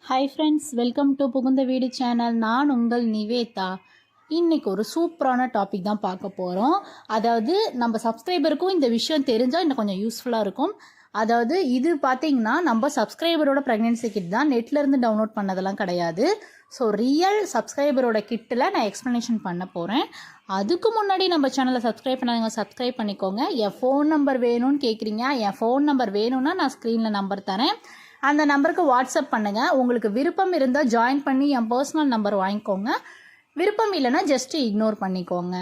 Hi friends, welcome to புகுந்த வீடு channel. நான் உங்கள் நிவேதா. இன்றைக்கி ஒரு சூப்பரான டாபிக் தான் பார்க்க போகிறோம். அதாவது நம்ம சப்ஸ்கிரைபருக்கும் இந்த விஷயம் தெரிஞ்சால் இன்னும் கொஞ்சம் யூஸ்ஃபுல்லாக இருக்கும். அதாவது இது பார்த்திங்கன்னா நம்ம சப்ஸ்கிரைபரோட ப்ரெக்னென்சி கிட் தான், நெட்லேருந்து டவுன்லோட் பண்ணதெல்லாம் கிடையாது. ஸோ ரியல் சப்ஸ்கிரைபரோட கிட்டில் நான் எக்ஸ்ப்ளனேஷன் பண்ண போகிறேன். அதுக்கு முன்னாடி நம்ம சேனலை சப்ஸ்கிரைப் பண்ணாதீங்க, சப்ஸ்கிரைப் பண்ணிக்கோங்க. என் ஃபோன் நம்பர் வேணும்னு கேட்குறீங்க. என் ஃபோன் நம்பர் வேணும்னா நான் ஸ்க்ரீனில் நம்பர் தரேன், அந்த நம்பருக்கு வாட்ஸ்அப் பண்ணுங்கள். உங்களுக்கு விருப்பம் இருந்தால் ஜாயின் பண்ணி என் பர்சனல் நம்பர் வாங்கிக்கோங்க. விருப்பம் இல்லைன்னா ஜஸ்ட்டு இக்னோர் பண்ணிக்கோங்க.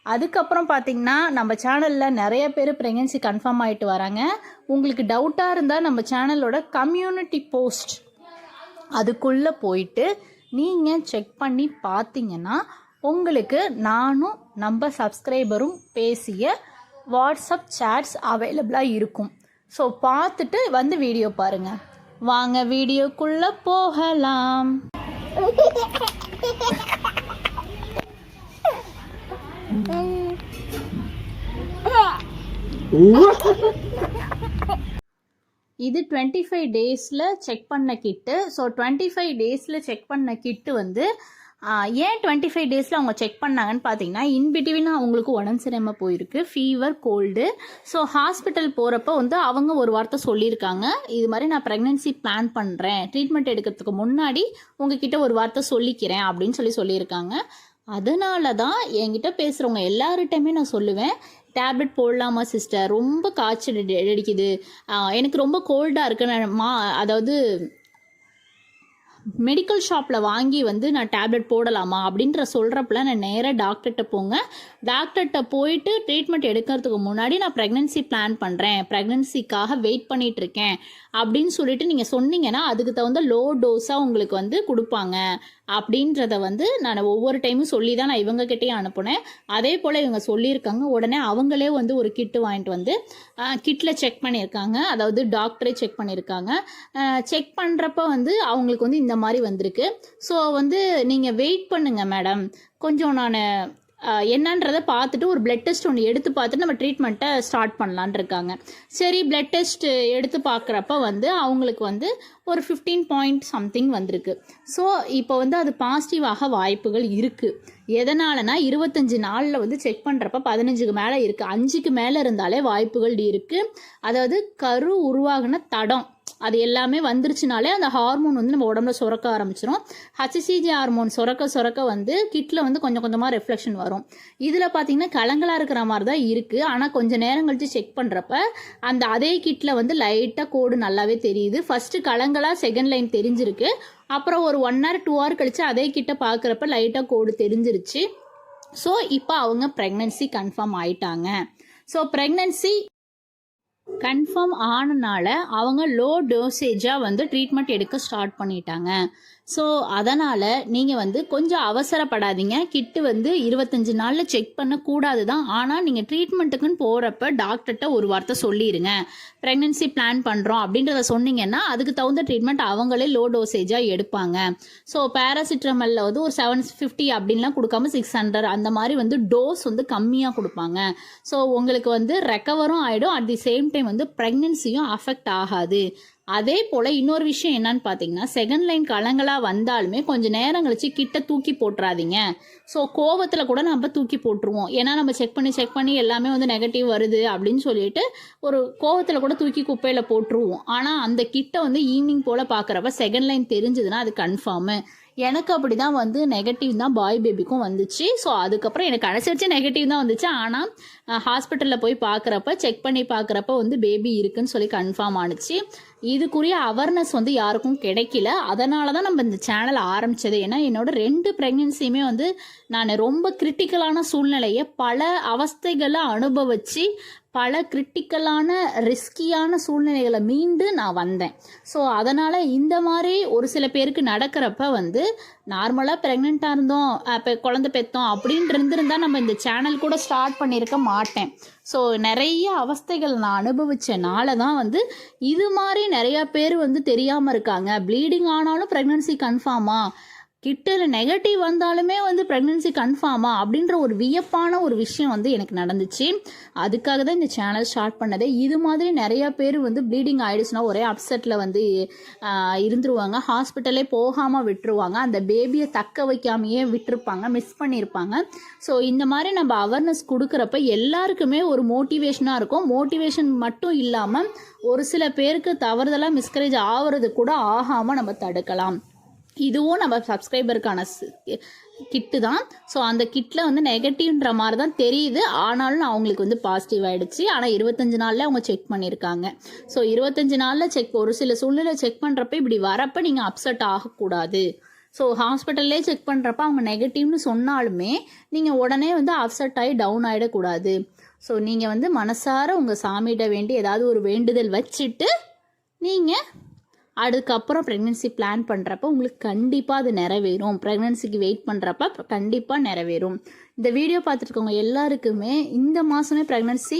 அதுக்கப்புறம் பார்த்திங்கன்னா நம்ம சேனலில் நிறைய பேர் ப்ரெக்னென்சி கன்ஃபார்ம் ஆகிட்டு வராங்க. உங்களுக்கு டவுட்டாக இருந்தால் நம்ம சேனலோட கம்யூனிட்டி போஸ்ட் அதுக்குள்ளே போயிட்டு நீங்கள் செக் பண்ணி பார்த்தீங்கன்னா உங்களுக்கு நானும் நம்ம சப்ஸ்கிரைபரும் பேசிய வாட்ஸ்அப் சேட்ஸ் அவைலபிளாக இருக்கும். ஸோ பார்த்துட்டு வந்து வீடியோ பாருங்கள். வாங்க வீடியோக்குள்ளே போகலாம். இது 25 டேஸில் செக் பண்ண கிட்டு. ஸோ 25 டேஸில் செக் பண்ண கிட்டு வந்து ஏன் 25 டேஸில் அவங்க செக் பண்ணாங்கன்னு பார்த்தீங்கன்னா, இன்பிட்வீன் அவங்களுக்கு உடம்பு சரியாமல் போயிருக்கு, ஃபீவர், கோல்டு. ஸோ ஹாஸ்பிட்டல் போகிறப்ப வந்து அவங்க ஒரு வார்த்தை சொல்லியிருக்காங்க, இது மாதிரி நான் ப்ரெக்னென்சி பிளான் பண்ணுறேன், ட்ரீட்மெண்ட் எடுக்கிறதுக்கு முன்னாடி உங்ககிட்ட ஒரு வார்த்தை சொல்லிக்கிறேன் அப்படின்னு சொல்லியிருக்காங்க. அதனால தான் என்கிட்ட பேசுகிறவங்க எல்லார்கிட்டையுமே நான் சொல்லுவேன், டேப்லெட் போடலாமா சிஸ்டர், ரொம்ப காய்ச்சல் அடிக்குது, எனக்கு ரொம்ப கோல்டாக இருக்குன்னு அதாவது மெடிக்கல் ஷாப்பில் வாங்கி வந்து நான் டேப்லெட் போடலாமா அப்படின்ற சொல்கிறப்பெல்லாம் நான் நேராக டாக்டர்கிட்ட போங்க. டாக்டர்கிட்ட போயிட்டு ட்ரீட்மெண்ட் எடுக்கிறதுக்கு முன்னாடி நான் ப்ரெக்னென்சி பிளான் பண்ணுறேன், ப்ரெக்னென்சிக்காக வெயிட் பண்ணிகிட்ருக்கேன் அப்படின்னு சொல்லிட்டு நீங்கள் சொன்னீங்கன்னா அதுக்கு தகுந்த லோ டோஸாக உங்களுக்கு வந்து கொடுப்பாங்க. அப்படின்றத வந்து நான் ஒவ்வொரு டைமும் சொல்லி தான் நான் இவங்ககிட்டையும் அனுப்புனேன். அதே போல் இவங்க சொல்லியிருக்காங்க. உடனே அவங்களே வந்து ஒரு கிட்டு வாங்கிட்டு வந்து கிட்டில் செக் பண்ணியிருக்காங்க. அதாவது டாக்டரே செக் பண்ணியிருக்காங்க. செக் பண்ணுறப்ப வந்து அவங்களுக்கு வந்து இந்த மாதிரி வந்திருக்கு. ஸோ வந்து நீங்கள் வெயிட் பண்ணுங்கள் மேடம், கொஞ்சம் நான் என்னன்றதை பார்த்துட்டு ஒரு பிளட் டெஸ்ட் ஒன்று எடுத்து பார்த்துட்டு நம்ம ட்ரீட்மெண்ட்டை ஸ்டார்ட் பண்ணலான் இருக்காங்க. சரி, பிளட் டெஸ்ட் எடுத்து பார்க்குறப்ப வந்து அவங்களுக்கு வந்து ஒரு 15 பாயிண்ட் சம்திங் வந்திருக்கு. ஸோ இப்போ வந்து அது பாசிட்டிவாக வாய்ப்புகள் இருக்குது. எதனாலனா 25 நாளில் வந்து செக் பண்ணுறப்ப 15க்கு மேலே இருக்குது, 5க்கு மேலே இருந்தாலே வாய்ப்புகள் இருக்குது. அதாவது கரு உருவாகின தடம் அது எல்லாமே வந்துருச்சுனாலே அந்த ஹார்மோன் வந்து நம்ம உடம்புல சுரக்க ஆரம்பிச்சிடும். ஹச்சிசிஜி ஹார்மோன் சுரக்க வந்து கிட்டில் வந்து கொஞ்சம் கொஞ்சமாக ரெஃப்ளெக்ஷன் வரும். இதில் பார்த்தீங்கன்னா கலங்களாக இருக்கிற மாதிரி தான் இருக்குது. ஆனால் கொஞ்சம் நேரம் கழித்து செக் பண்ணுறப்ப அந்த அதே கிட்டில் வந்து லைட்டாக கோடு நல்லாவே தெரியுது. ஃபஸ்ட்டு கலங்களாக செகண்ட் லைன் தெரிஞ்சிருக்கு. அப்புறம் ஒரு 1 hour 2 hour கழித்து அதே கிட்ட பார்க்குறப்ப லைட்டாக கோடு தெரிஞ்சிருச்சு. ஸோ இப்போ அவங்க ப்ரெக்னென்சி கன்ஃபார்ம் ஆயிட்டாங்க. ஸோ ப்ரெக்னென்சி கன்ஃபார்ம் ஆனனால அவங்க லோ டோசேஜாக வந்து ட்ரீட்மெண்ட் எடுக்க ஸ்டார்ட் பண்ணிட்டாங்க. ஸோ அதனால் நீங்கள் வந்து கொஞ்சம் அவசரப்படாதீங்க. கிட்டு வந்து 25 நாளில் செக் பண்ணக்கூடாது தான். ஆனால் நீங்கள் ட்ரீட்மெண்ட்டுக்குன்னு போகிறப்ப டாக்டர்கிட்ட ஒரு வார்த்தை சொல்லிடுங்க, ப்ரெக்னென்சி பிளான் பண்ணுறோம் அப்படின்றத சொன்னீங்கன்னா அதுக்கு தகுந்த ட்ரீட்மெண்ட் அவங்களே லோ டோசேஜாக எடுப்பாங்க. ஸோ பேராசிட்டமலில் வந்து ஒரு 750 அப்படின்லாம் கொடுக்காம 600 அந்த மாதிரி வந்து டோஸ் வந்து கம்மியாக கொடுப்பாங்க. ஸோ உங்களுக்கு வந்து ரெக்கவரும் ஆகிடும், அட் தி சேம் டைம் வந்து ப்ரெக்னென்சியும் அஃபெக்ட் ஆகாது. அதே போல் இன்னொரு விஷயம் என்னன்னு பார்த்தீங்கன்னா, செகண்ட் லைன் கலங்களாக வந்தாலுமே கொஞ்சம் நேரம் கழிச்சு கிட்ட தூக்கி போட்டுறாதீங்க. ஸோ கோவத்தில் கூட நம்ம தூக்கி போட்டுருவோம். ஏன்னா நம்ம செக் பண்ணி எல்லாமே வந்து நெகட்டிவ் வருது அப்படின்னு சொல்லிட்டு ஒரு கோவத்தில் கூட தூக்கி குப்பையில் போட்டுருவோம். ஆனால் அந்த கிட்ட வந்து ஈவினிங் போல் பார்க்குறப்ப செகண்ட் லைன் தெரிஞ்சதுன்னா அது கன்ஃபார்மு. எனக்கு அப்படி தான் வந்து நெகட்டிவ் தான் பாய் பேபிக்கும் வந்துச்சு. ஸோ அதுக்கப்புறம் எனக்கு அனுசரித்து நெகட்டிவ் தான் வந்துச்சு. ஆனால் ஹாஸ்பிட்டலில் போய் பார்க்குறப்ப செக் பண்ணி பார்க்குறப்ப வந்து பேபி இருக்குன்னு சொல்லி கன்ஃபார்ம் ஆனிச்சு. இதுக்குரிய அவேர்னஸ் வந்து யாருக்கும் கிடைக்கல. அதனால தான் நம்ம இந்த சேனல் ஆரம்பித்தது. ஏன்னா என்னோட 2 ப்ரெக்னென்சியுமே வந்து நான் ரொம்ப கிரிட்டிக்கலான சூழ்நிலையை பல அவஸ்தைகளை அனுபவித்து பல கிரிட்டிக்கலான ரிஸ்கியான சூழ்நிலைகளை மீண்டு நான் வந்தேன். ஸோ அதனால் இந்த மாதிரி ஒரு சில பேருக்கு நடக்கிறப்ப வந்து நார்மலாக ப்ரெக்னெண்ட்டாக இருந்தோம், இப்போ குழந்தை பெற்றோம் அப்படின்னு இருந்திருந்தால் நம்ம இந்த சேனல் கூட ஸ்டார்ட் பண்ணியிருக்க மாட்டேன். ஸோ நிறைய அவஸ்தைகள் நான் அனுபவித்தனால தான் வந்து இது மாதிரி நிறையா பேர் வந்து தெரியாமல் இருக்காங்க. ப்ளீடிங் ஆனாலும் ப்ரெக்னென்சி கன்ஃபார்மா, கிட்டில் நெகட்டிவ் வந்தாலுமே வந்து ப்ரெக்னென்சி கன்ஃபார்மா அப்படின்ற ஒரு வியப்பான ஒரு விஷயம் வந்து எனக்கு நடந்துச்சு. அதுக்காக தான் இந்த சேனல் ஸ்டார்ட் பண்ணதே. இது மாதிரி நிறையா பேர் வந்து ப்ளீடிங் ஆகிடுச்சுன்னா ஒரே அப்செட்டில் வந்து இருந்துருவாங்க, ஹாஸ்பிட்டலே போகாமல் விட்டுருவாங்க, அந்த பேபியை தக்க வைக்காமையே விட்டுருப்பாங்க, மிஸ் பண்ணியிருப்பாங்க. ஸோ இந்த மாதிரி நம்ம அவேர்னஸ் கொடுக்குறப்ப எல்லாருக்குமே ஒரு மோட்டிவேஷனாக இருக்கும். மோட்டிவேஷன் மட்டும் இல்லாமல் ஒரு சில பேருக்கு தவறுதலாக மிஸ்கரேஜ் ஆகிறது கூட ஆகாமல் நம்ம தடுக்கலாம். இதுவும் நம்ம சப்ஸ்கிரைபருக்கான கிட்டு தான். ஸோ அந்த கிட்டில் வந்து நெகட்டிவ்ன்ற மாதிரி தான் தெரியுது, ஆனாலும் அவங்களுக்கு வந்து பாசிட்டிவ் ஆகிடுச்சு. ஆனால் 25 நாளில் அவங்க செக் பண்ணியிருக்காங்க. ஸோ 25 நாளில் ஒரு சில சூழ்நிலை செக் பண்ணுறப்ப இப்படி வரப்போ நீங்கள் அப்செட் ஆகக்கூடாது. ஸோ ஹாஸ்பிட்டல்லே செக் பண்ணுறப்ப அவங்க நெகட்டிவ்னு சொன்னாலுமே நீங்கள் உடனே வந்து அப்செட் ஆகி டவுன் ஆகிடக்கூடாது. ஸோ நீங்கள் வந்து மனசார உங்கள் சாமியிட வேண்டி ஏதாவது ஒரு வேண்டுதல் வச்சுட்டு நீங்கள் அதுக்கப்புறம் ப்ரெக்னென்சி பிளான் பண்ணுறப்ப உங்களுக்கு கண்டிப்பாக அது நிறைவேறும். ப்ரெக்னென்சிக்கு வெயிட் பண்ணுறப்ப கண்டிப்பாக நிறைவேறும். இந்த வீடியோ பார்த்துருக்கவங்க எல்லாருக்குமே இந்த மாதமே ப்ரெக்னென்சி